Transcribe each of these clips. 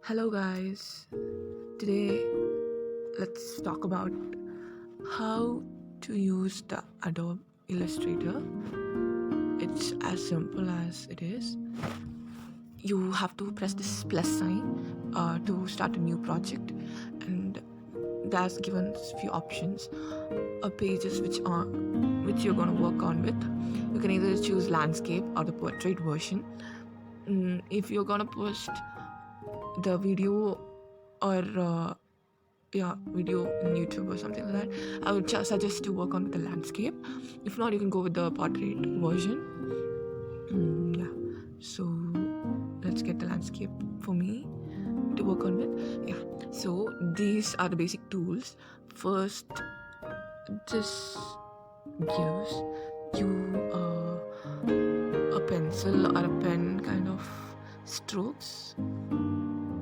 Hello, guys. Today, let's talk about how to use the Adobe Illustrator. It's as simple as it is. You have to press this plus sign to start a new project, and that's given few options or pages which you're going to work on with. You can either choose landscape or the portrait version. If you're going to post the video or video in YouTube or something like that, I would suggest to work on with the landscape. If not, you can go with the portrait version. So let's get the landscape for me to work on with. So these are the basic tools. First, this gives you a pencil or a pen kind of strokes,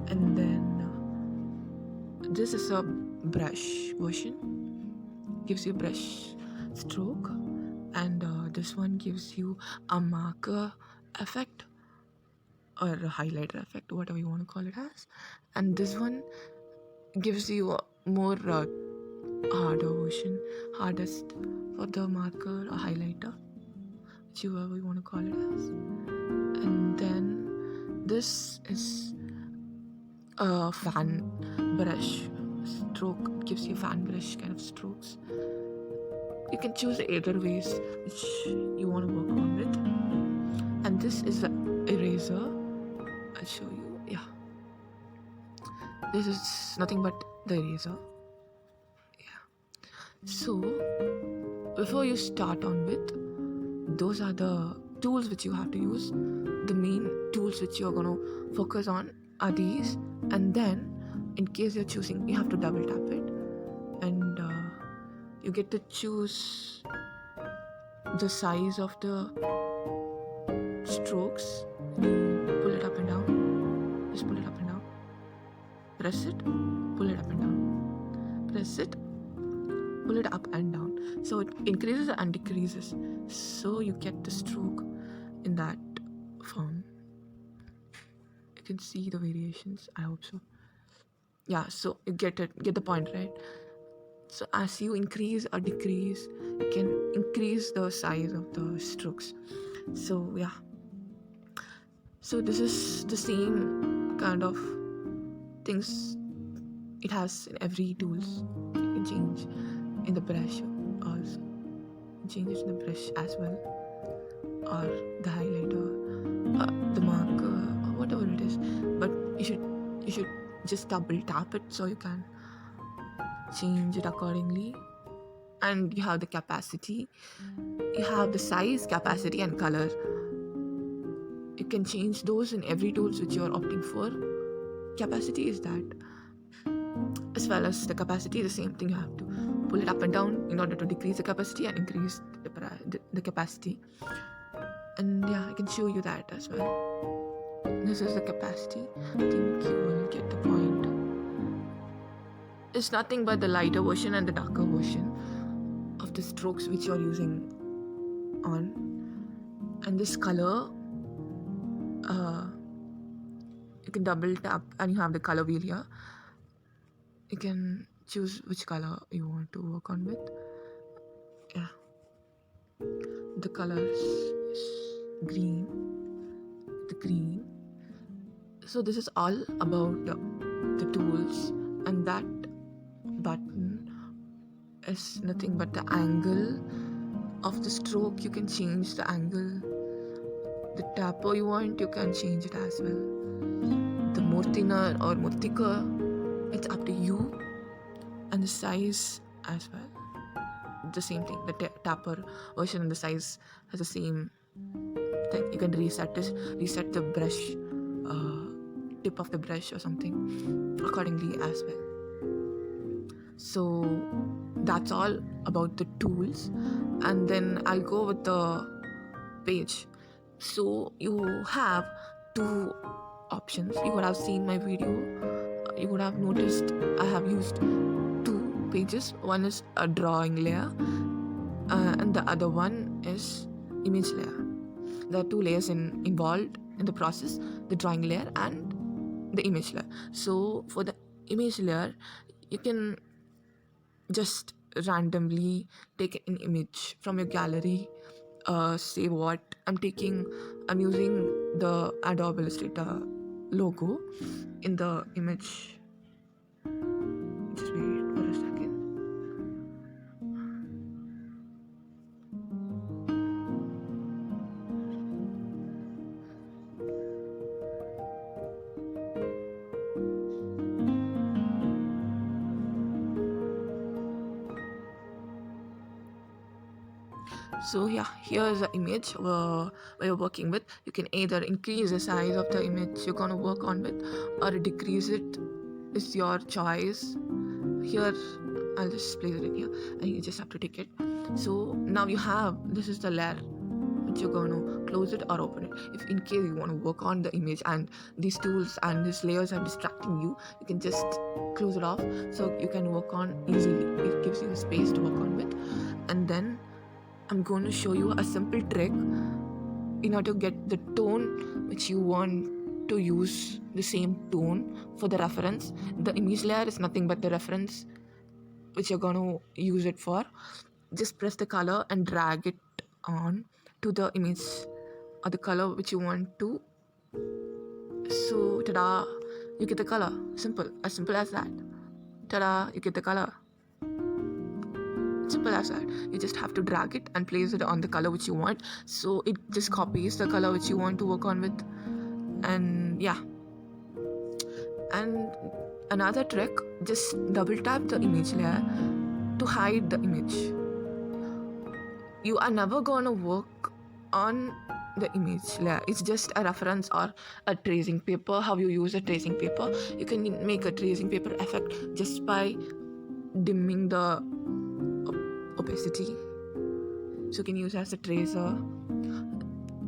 and then this is a brush version, gives you brush stroke, and this one gives you a marker effect or a highlighter effect, whatever you want to call it as. And this one gives you a more harder version, hardest for the marker or highlighter, whichever you want to call it as. And then this is a fan brush stroke. It gives you fan brush kind of strokes. You can choose either ways which you want to work on with. And this is the eraser. I'll show you. This is nothing but the eraser. So before you start on with, those are the tools which you have to use. The main tools which you're going to focus on are these, and then in case you're choosing, you have to double tap it, and you get to choose the size of the strokes. You pull it up and down, just pull it up and down, press it, pull it up and down, press it, pull it up and down. So it increases and decreases, so you get the stroke in that form. You can see the variations, I hope so. So you get the point, right? So as you increase or decrease, you can increase the size of the strokes. So this is the same kind of things it has in every tools. You can change in the brush also, change it in the brush as well, or the highlighter, the marker, or whatever it is. But you should just double tap it so you can change it accordingly. And you have the capacity, you have the size, capacity, and color. You can change those in every tools which you are opting for. Capacity is that, as well as the capacity, the same thing. You have to pull it up and down in order to decrease the capacity and increase the capacity. And I can show you that as well. This is the capacity. I think you will get the point. It's nothing but the lighter version and the darker version of the strokes which you're using on. And this color, you can double tap and you have the color wheel here. You can choose which color you want to work on with. The colors is green, the green. So this is all about the tools, and that button is nothing but the angle of the stroke. You can change the angle. The taper you want, you can change it as well. The more thinner or more thicker, it's up to you. And the size as well, the same thing. The tapper version and the size has the same thing. You can reset the brush, tip of the brush or something accordingly as well. So that's all about the tools. And then I'll go with the page. So you have two options. You would have seen my video. You would have noticed I have used two pages. One is a drawing layer, and the other one is image layer. There are two layers involved in the process: the drawing layer and the image layer. So for the image layer, you can just randomly take an image from your gallery. Say what I'm using the Adobe Illustrator logo in the image. Just wait for a second. So yeah, here's the image where you're working with. You can either increase the size of the image you're gonna work on with, or decrease it. It's your choice. Here, I'll just place it in here, and you just have to take it. So now you have, this is the layer which you're going to close it or open it. If in case you want to work on the image and these tools and these layers are distracting you, you can just close it off so you can work on easily. It gives you a space to work on with. And then I'm going to show you a simple trick in order to get the tone which you want to use, the same tone for the reference. The image layer is nothing but the reference which you're going to use it for. Just press the color and drag it on to the image or the color which you want to. So ta-da, you get the color. Simple as that. Ta-da, you get the color. Simple as that. You just have to drag it and place it on the color which you want, so it just copies the color which you want to work on with. And yeah, and another trick, just double tap the image layer to hide the image. You are never gonna work on the image layer. It's just a reference or a tracing paper. How you use a tracing paper, you can make a tracing paper effect just by dimming the opacity, so you can use as a tracer.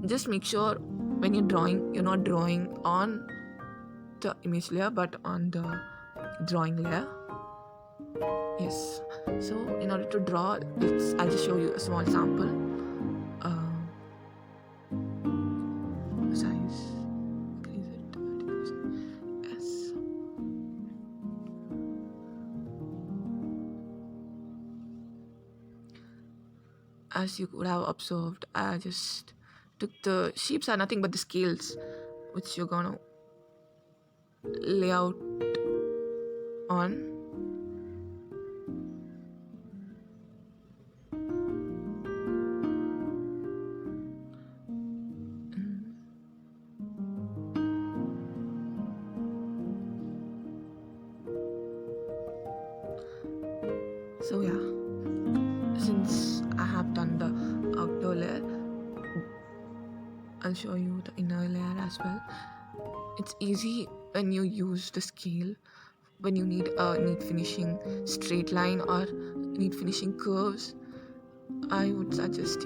Just make sure when you're drawing, you're not drawing on the image layer but on the drawing layer. Yes, so in order to draw, I'll just show you a small sample. Size, increase it, decrease it. Yes. As you could have observed, I just took the shapes are nothing but the scales which you're gonna lay out on. So yeah, since I have done the outer layer, I'll show you the inner layer as well. It's easy when you use the scale, when you need a neat finishing straight line or neat finishing curves. I would suggest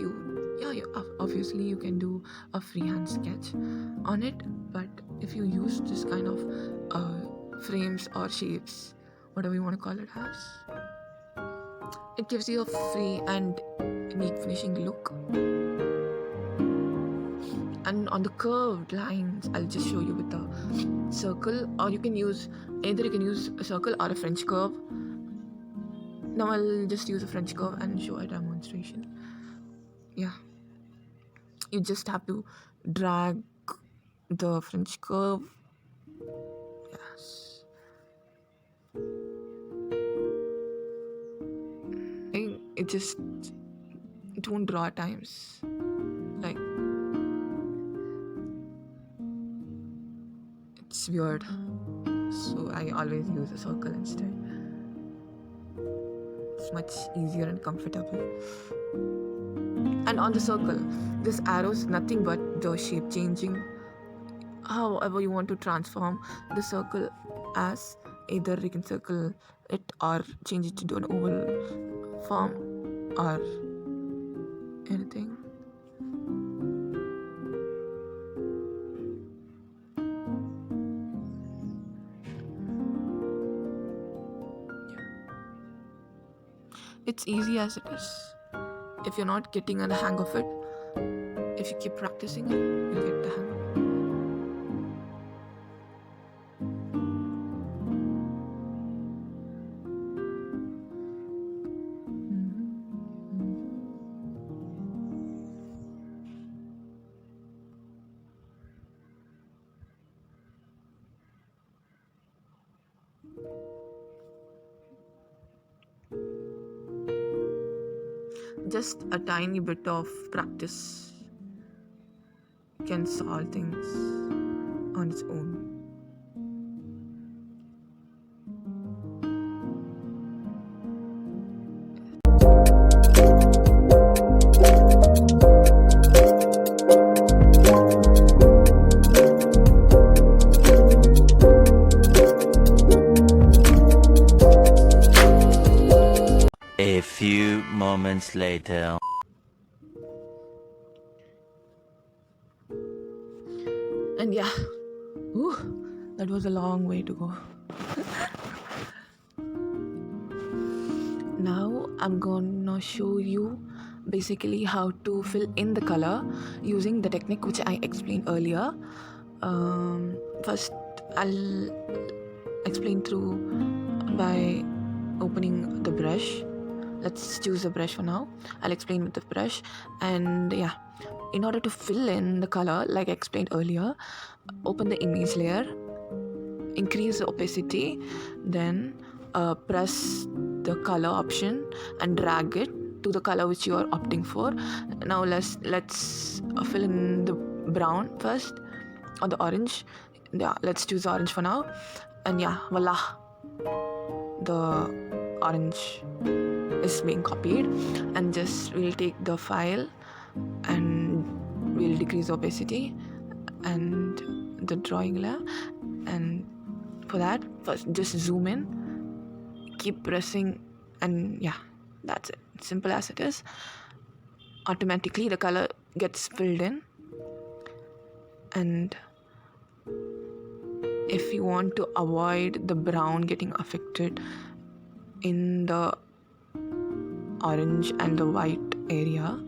obviously you can do a freehand sketch on it, but if you use this kind of frames or shapes, whatever you want to call it as, it gives you a free and neat finishing look. And on the curved lines, I'll just show you with a circle, or you can use a circle or a French curve. Now I'll just use a French curve and show a demonstration. Yeah, you just have to drag the French curve. Yes, it won't draw at times, like it's weird, so I always use a circle instead. It's much easier and comfortable. And on the circle, this arrow is nothing but the shape changing. However you want to transform the circle, as either you can circle it or change it into an oval form or anything. It's easy as it is. If you're not getting the hang of it, if you keep practicing it, you'll get the hang of just a tiny bit of practice can solve things on its own. A few moments later. And yeah, that was a long way to go. Now I'm gonna show you basically how to fill in the color using the technique which I explained earlier. First, I'll explain through by opening the brush. Let's choose a brush for now. I'll explain with the brush. And yeah, in order to fill in the color, like I explained earlier, open the image layer, increase the opacity, then press the color option and drag it to the color which you are opting for. Now let's fill in the brown first, or the orange. Yeah, let's choose orange for now. And yeah, voila, the orange is being copied. And just we'll take the file and we'll decrease opacity and the drawing layer. And for that, first just zoom in, keep pressing, and yeah, that's it. Simple as it is. Automatically the color gets filled in. And if you want to avoid the brown getting affected in the orange and the white area,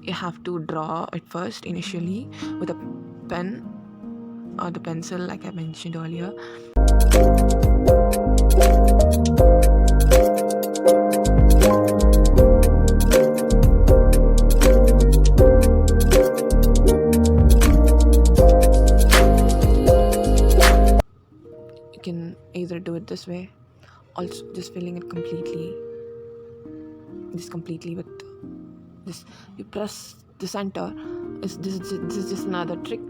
you have to draw it first initially with a pen or the pencil like I mentioned earlier. You can either do it this way, also just filling it completely with this. You press the center. This is just another trick.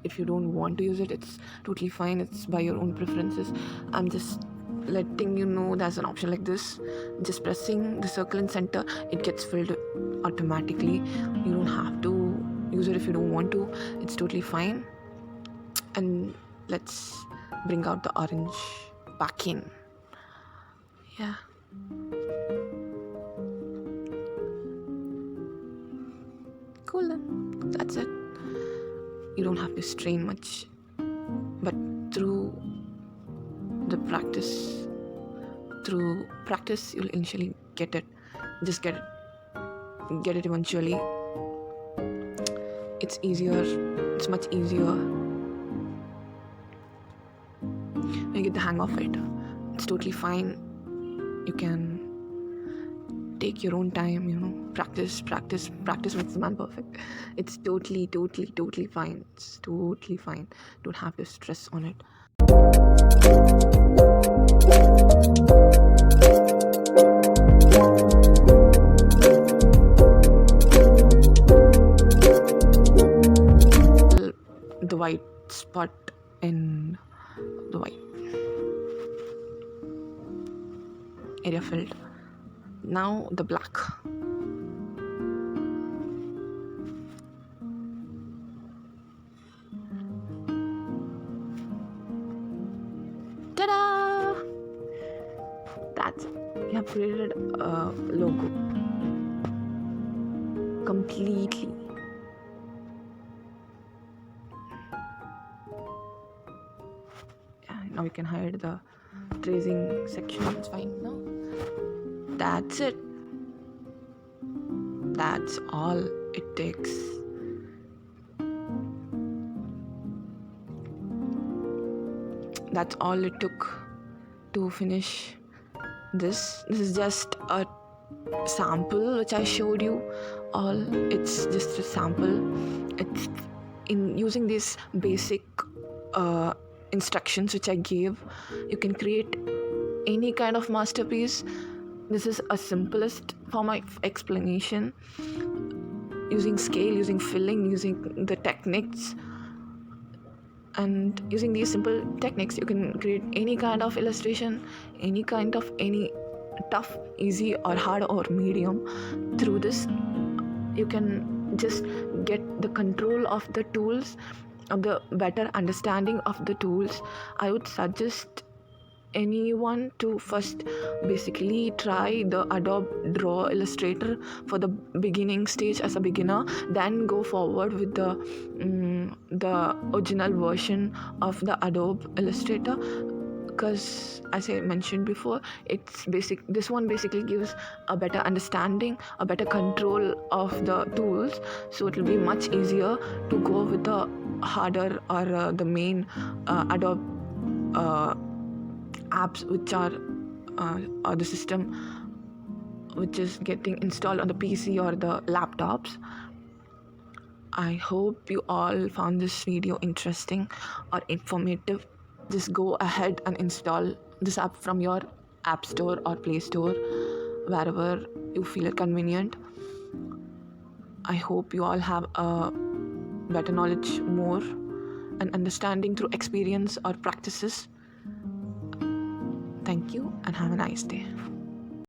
If you don't want to use it, it's totally fine. It's by your own preferences. I'm just letting you know there's an option like this. Just pressing the circle in center, it gets filled automatically. You don't have to use it if you don't want to. It's totally fine. And let's bring out the orange back in. Yeah. Cool then. That's it. You don't have to strain much, but through practice you'll initially get it. Just get it eventually. It's much easier when you get the hang of it. It's totally fine. You can take your own time, practice makes the man perfect. It's totally fine. It's totally fine. Don't have to stress on it. The white spot in the white area filled. Now the black. Ta-da! That's it. You have created a logo completely. Yeah, now we can hide the tracing section. It's fine now. That's it. That's all it takes. That's all it took to finish this. This is just a sample which I showed you all. It's just a sample. It's in using these basic instructions which I gave, you can create any kind of masterpiece This is a simplest form of explanation, using scale, using filling, using the techniques. And using these simple techniques, you can create any kind of illustration, any tough, easy or hard or medium. Through this, you can just get the control of the tools, of the better understanding of the tools. I would suggest anyone to first basically try the Adobe Draw Illustrator for the beginning stage as a beginner, then go forward with the original version of the Adobe Illustrator, because as I mentioned before, this one basically gives a better understanding, a better control of the tools, so it will be much easier to go with the harder or the main Adobe apps, which are the system which is getting installed on the PC or the laptops. I hope you all found this video interesting or informative. Just go ahead and install this app from your app store or Play Store, wherever you feel it convenient. I hope you all have a better knowledge, more, and understanding through experience or practices. Thank you and have a nice day.